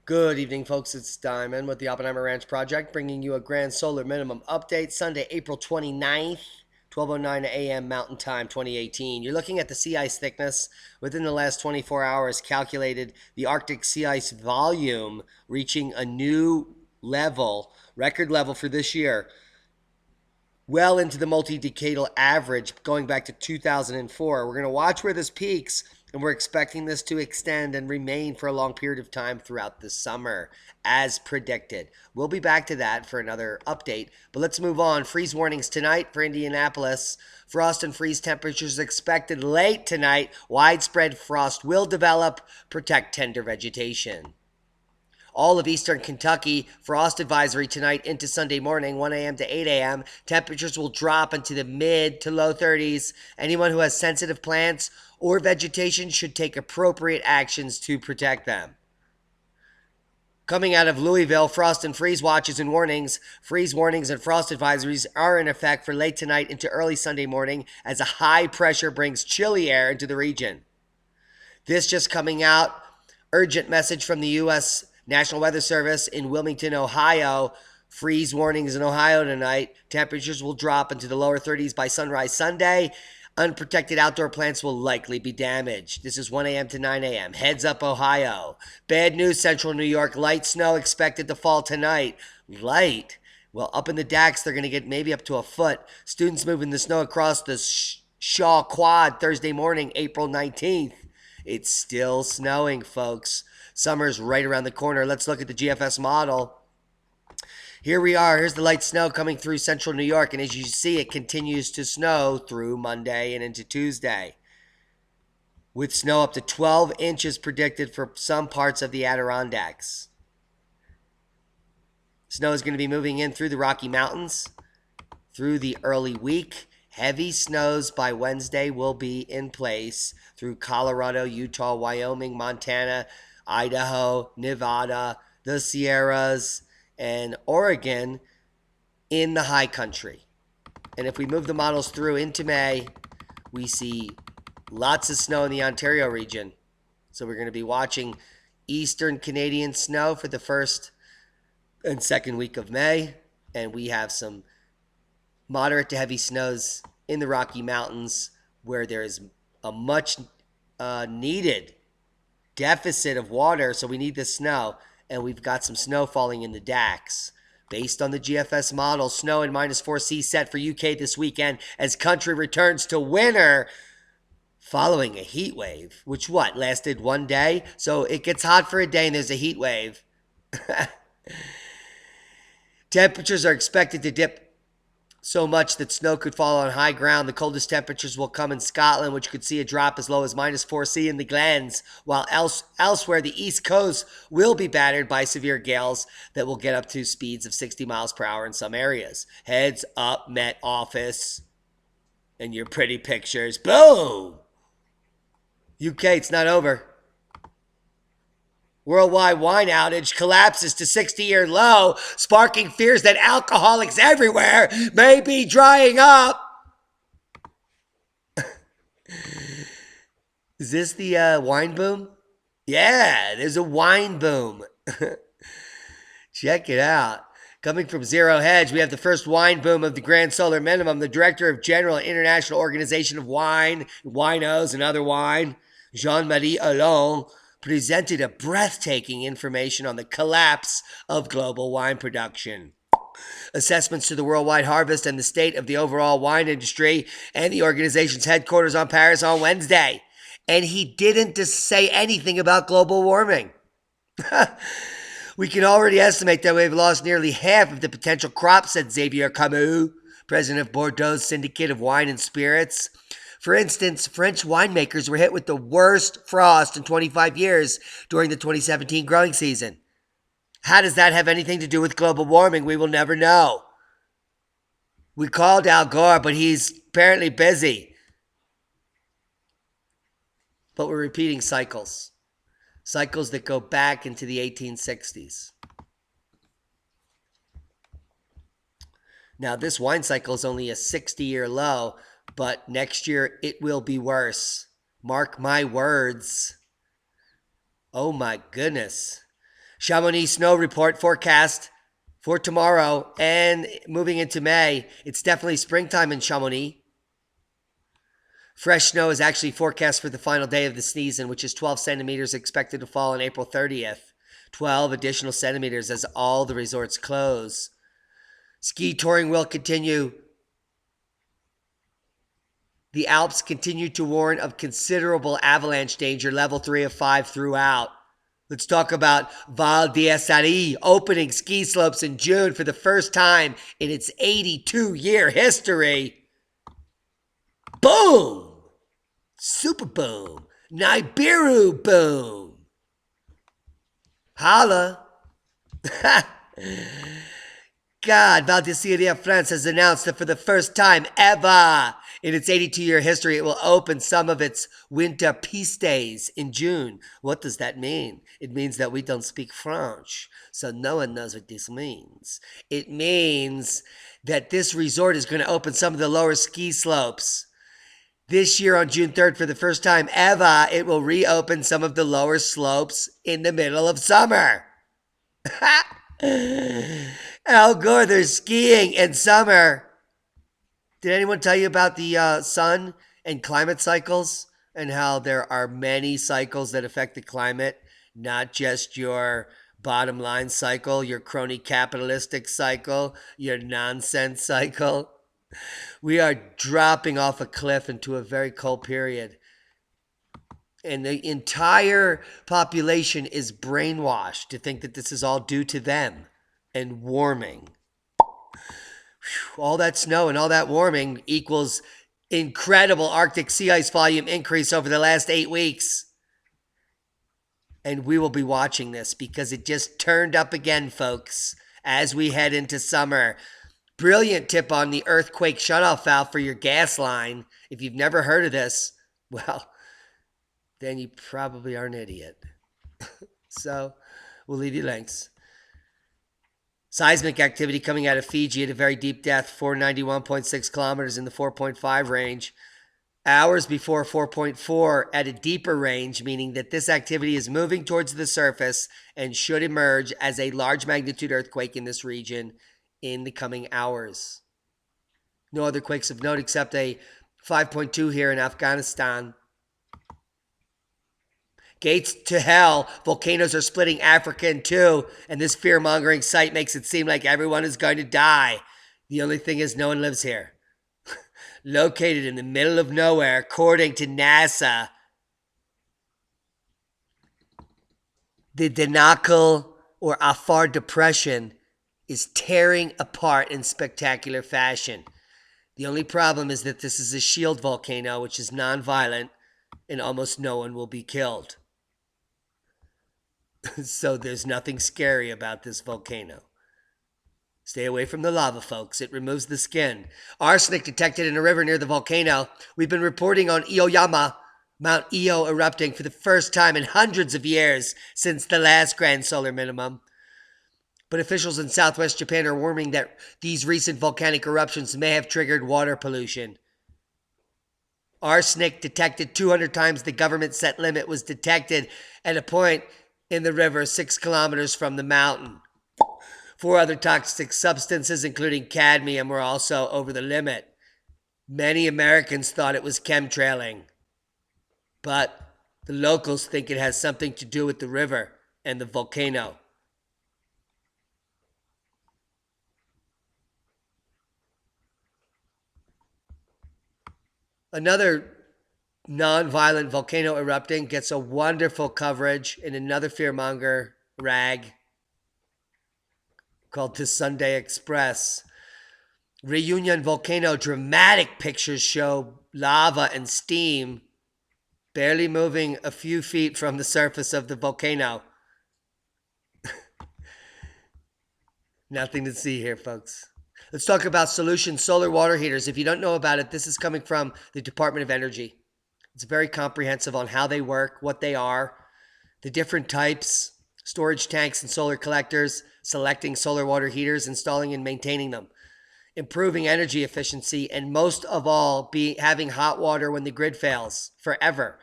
Good evening, folks. It's Diamond with the Oppenheimer Ranch Project, bringing you a grand solar minimum update Sunday, April 29th, 12:09 a.m. Mountain Time 2018. You're looking at the sea ice thickness within the last 24 hours, calculated the Arctic sea ice volume reaching a new level, record level for this year, well into the multi-decadal average going back to 2004. We're going to watch where this peaks, and we're expecting this to extend and remain for a long period of time throughout the summer, as predicted. We'll be back to that for another update, but let's move on. Freeze warnings tonight for Indianapolis. Frost and freeze temperatures expected late tonight. Widespread frost will develop. Protect tender vegetation. All of eastern Kentucky, frost advisory tonight into Sunday morning, 1 a.m. to 8 a.m. Temperatures will drop into the mid to low 30s. Anyone who has sensitive plants or vegetation should take appropriate actions to protect them. Coming out of Louisville, frost and freeze watches and warnings. Freeze warnings and frost advisories are in effect for late tonight into early Sunday morning as a high pressure brings chilly air into the region. This just coming out. Urgent message from the U.S. National Weather Service in Wilmington, Ohio. Freeze warnings in Ohio tonight. Temperatures will drop into the lower 30s by sunrise Sunday. Unprotected outdoor plants will likely be damaged. This is 1 a.m. to 9 a.m. Heads up, Ohio. Bad news, Central New York. Light snow expected to fall tonight. Light? Well, up in the Dax, they're going to get maybe up to a foot. Students moving the snow across the Shaw Quad Thursday morning, April 19th. It's still snowing, folks. Summer's right around the corner. Let's look at the GFS model. Here we are. Here's the light snow coming through central New York. And as you see, it continues to snow through Monday and into Tuesday, with snow up to 12 inches predicted for some parts of the Adirondacks. Snow is going to be moving in through the Rocky Mountains through the early week. Heavy snows by Wednesday will be in place through Colorado, Utah, Wyoming, Montana, Idaho, Nevada, the Sierras, and Oregon in the high country. And if we move the models through into May, we see lots of snow in the Ontario region. So we're going to be watching eastern Canadian snow for the first and second week of May. And we have some moderate to heavy snows in the Rocky Mountains, where there is a much needed deficit of water, so we need the snow, and we've got some snow falling in the Dax. Based on the GFS model, snow and -4C set for UK this weekend as country returns to winter following a heat wave, which lasted one day? So it gets hot for a day and there's a heat wave. Temperatures are expected to dip so much that snow could fall on high ground. The coldest temperatures will come in Scotland, which could see a drop as low as -4C in the Glens, while elsewhere the East Coast will be battered by severe gales that will get up to speeds of 60 miles per hour in some areas. Heads up, Met Office, and your pretty pictures. Boom! UK, it's not over. Worldwide wine outage collapses to 60-year low, sparking fears that alcoholics everywhere may be drying up. Is this the wine boom? Yeah, there's a wine boom. Check it out. Coming from Zero Hedge, we have the first wine boom of the Grand Solar Minimum. The Director of General International Organization of Wine, Winos, and Other Wine, Jean-Marie Hollande, presented a breathtaking information on the collapse of global wine production, assessments to the worldwide harvest, and the state of the overall wine industry, and the organization's headquarters on Paris on Wednesday. And he didn't just say anything about global warming. We can already estimate that we've lost nearly half of the potential crop, said Xavier Camus, president of Bordeaux's Syndicate of Wine and Spirits. For instance, French winemakers were hit with the worst frost in 25 years during the 2017 growing season. How does that have anything to do with global warming? We will never know. We called Al Gore, but he's apparently busy. But we're repeating cycles. Cycles that go back into the 1860s. Now, this wine cycle is only a 60-year low, but next year it will be worse. Mark my words. Oh my goodness. Chamonix snow report forecast for tomorrow and moving into May. It's definitely springtime in Chamonix. Fresh snow is actually forecast for the final day of the season, which is 12 centimeters expected to fall on April 30th. 12 additional centimeters as all the resorts close. Ski touring will continue. The Alps continue to warn of considerable avalanche danger, level 3 of 5 throughout. Let's talk about Val d'Isère opening ski slopes in June for the first time in its 82-year history. Boom! Super boom. Nibiru boom. Holla. God, Val d'Isère, France has announced that for the first time ever in its 82-year history, it will open some of its winter pistes in June. What does that mean? It means that we don't speak French, so no one knows what this means. It means that this resort is going to open some of the lower ski slopes. This year on June 3rd, for the first time ever, it will reopen some of the lower slopes in the middle of summer. Al Gore, they're skiing in summer. Did anyone tell you about the sun and climate cycles and how there are many cycles that affect the climate, not just your bottom line cycle, your crony capitalistic cycle, your nonsense cycle? We are dropping off a cliff into a very cold period. And the entire population is brainwashed to think that this is all due to them and warming. All that snow and all that warming equals incredible Arctic sea ice volume increase over the last 8 weeks. And we will be watching this because it just turned up again, folks, as we head into summer. Brilliant tip on the earthquake shutoff valve for your gas line. If you've never heard of this, well, then you probably are an idiot. So we'll leave you links. Seismic activity coming out of Fiji at a very deep depth, 491.6 kilometers in the 4.5 range. Hours before 4.4 at a deeper range, meaning that this activity is moving towards the surface and should emerge as a large magnitude earthquake in this region in the coming hours. No other quakes of note except a 5.2 here in Afghanistan. Gates to hell. Volcanoes are splitting Africa in two, and this fear-mongering site makes it seem like everyone is going to die. The only thing is no one lives here. Located in the middle of nowhere, according to NASA, the Danakil or Afar Depression is tearing apart in spectacular fashion. The only problem is that this is a shield volcano, which is non-violent, and almost no one will be killed. So there's nothing scary about this volcano. Stay away from the lava, folks. It removes the skin. Arsenic detected in a river near the volcano. We've been reporting on Aoyama, Mount Io erupting for the first time in hundreds of years since the last grand solar minimum. But officials in southwest Japan are warning that these recent volcanic eruptions may have triggered water pollution. Arsenic detected 200 times the government set limit was detected at a point in the river 6 kilometers from the mountain. 4 other toxic substances, including cadmium, were also over the limit. Many Americans thought it was chemtrailing, but the locals think it has something to do with the river and the volcano. Another non-violent volcano erupting gets a wonderful coverage in another fearmonger rag called the Sunday Express. Reunion volcano dramatic pictures show lava and steam barely moving a few feet from the surface of the volcano. Nothing to see here, folks. Let's talk about Solution solar water heaters. If you don't know about it, this is coming from the Department of Energy. It's very comprehensive on how they work, what they are, the different types, storage tanks and solar collectors, selecting solar water heaters, installing and maintaining them, improving energy efficiency, and most of all, having hot water when the grid fails forever.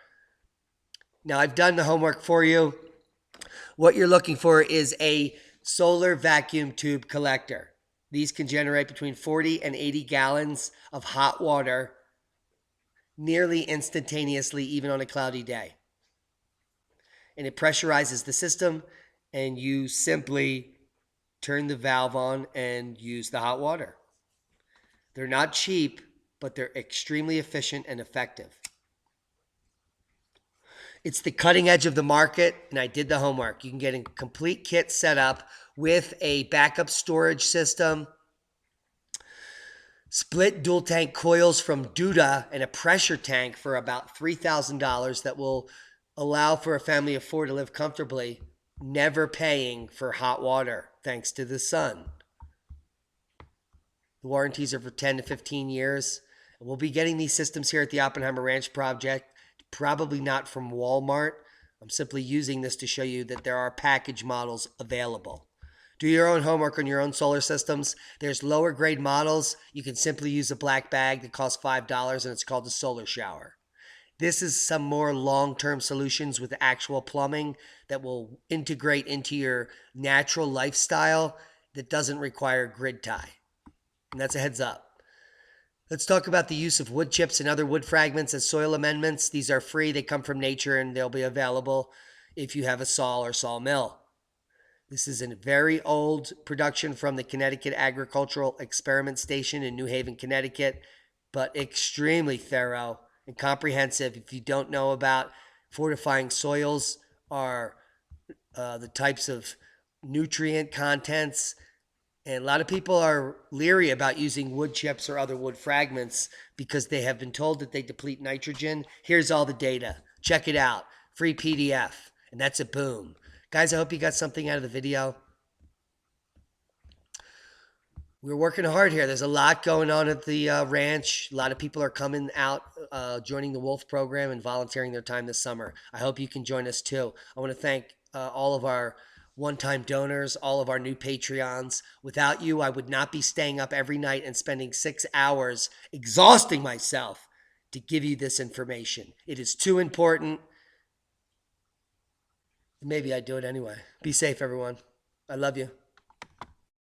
Now, I've done the homework for you. What you're looking for is a solar vacuum tube collector. These can generate between 40 and 80 gallons of hot water nearly instantaneously, even on a cloudy day. And it pressurizes the system, and you simply turn the valve on and use the hot water. They're not cheap, but they're extremely efficient and effective. It's the cutting edge of the market, and I did the homework. You can get a complete kit set up with a backup storage system, split dual tank coils from Duda, and a pressure tank for about $3,000 that will allow for a family of four to live comfortably, never paying for hot water thanks to the sun. The warranties are for 10 to 15 years. We'll be getting these systems here at the Oppenheimer Ranch Project, probably not from Walmart. I'm simply using this to show you that there are package models available. Do your own homework on your own solar systems. There's lower grade models. You can simply use a black bag that costs $5, and it's called the solar shower. This is some more long-term solutions with actual plumbing that will integrate into your natural lifestyle that doesn't require grid tie. And that's a heads up. Let's talk about the use of wood chips and other wood fragments as soil amendments. These are free. They come from nature, and they'll be available if you have a saw or sawmill. This is a very old production from the Connecticut Agricultural Experiment Station in New Haven, Connecticut, but extremely thorough and comprehensive. If you don't know about fortifying soils or the types of nutrient contents, and a lot of people are leery about using wood chips or other wood fragments because they have been told that they deplete nitrogen. Here's all the data. Check it out. Free PDF. And that's a boom. Guys, I hope you got something out of the video. We're working hard here. There's a lot going on at the ranch. A lot of people are coming out, joining the Wolf program and volunteering their time this summer. I hope you can join us too. I want to thank all of our one-time donors, all of our new Patreons. Without you, I would not be staying up every night and spending 6 hours exhausting myself to give you this information. It is too important. Maybe I'd do it anyway. Be safe, everyone. I love you.